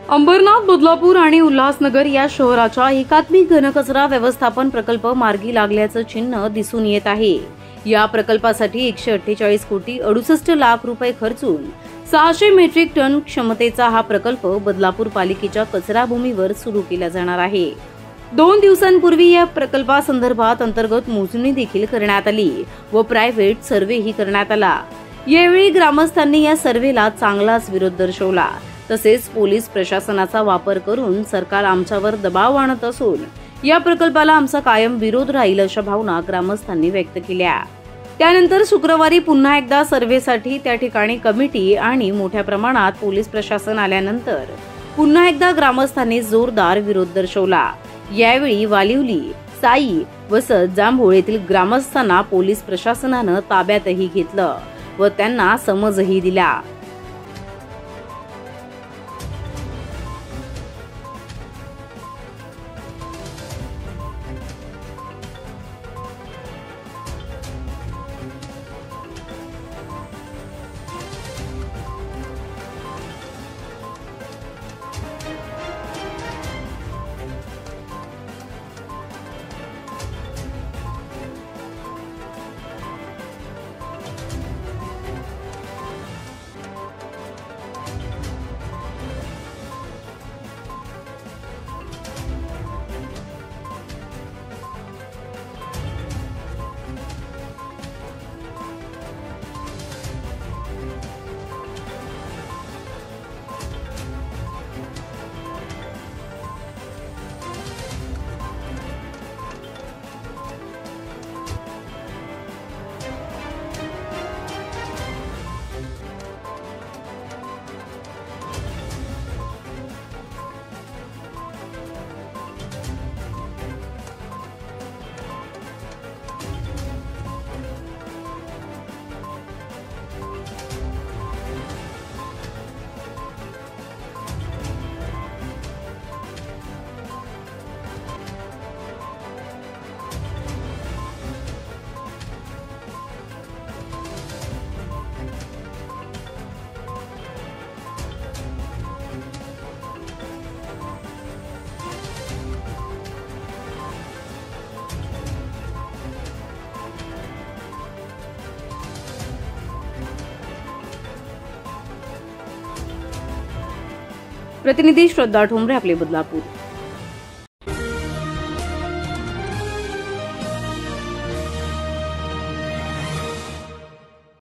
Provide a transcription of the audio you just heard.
अंबरनाथ, बदलापूर आणि उल्हासनगर या शहराच्या एकात्मिक घनकचरा व्यवस्थापन प्रकल्प मार्गी लागल्याचं चिन्ह दिसून येत आहे। या प्रकल्पासाठी 148 कोटी 68 लाख रुपये खर्चून 600 मेट्रिक टन क्षमतेचा हा प्रकल्प बदलापूर पालिकेच्या कचरा भूमीवर सुरू केला जाणार आहे। 2 दिवसांपूर्वी या प्रकल्पासंदर्भात अंतर्गत मोजणी देखील करण्यात आली व प्रायव्हेट सर्व्हेही करण्यात आला। यावेळी ग्रामस्थांनी या सर्व्हेला चांगलाच विरोध दर्शवला। तसेच पोलीस प्रशासनाचा वापर करून सरकार आमच्यावर दबाव आणत असून या प्रकल्पाला आमचा कायम विरोध राहील अशा भावना ग्रामस्थांनी व्यक्त केल्या। त्यानंतर शुक्रवारी पुन्हा एकदा सर्व्हेसाठी त्या ठिकाणी कमिटी आणि मोठ्या प्रमाणात पोलीस प्रशासन आल्यानंतर पुन्हा एकदा ग्रामस्थांनी जोरदार विरोध दर्शवला। यावेळी वालिवली, साई, वसत, जांभूळ येथील ग्रामस्थांना पोलीस प्रशासनानं ताब्यातही घेतलं व त्यांना समजही दिला। प्रतिनिधी श्रद्धा ठोंबरे, आपले बदलापूर।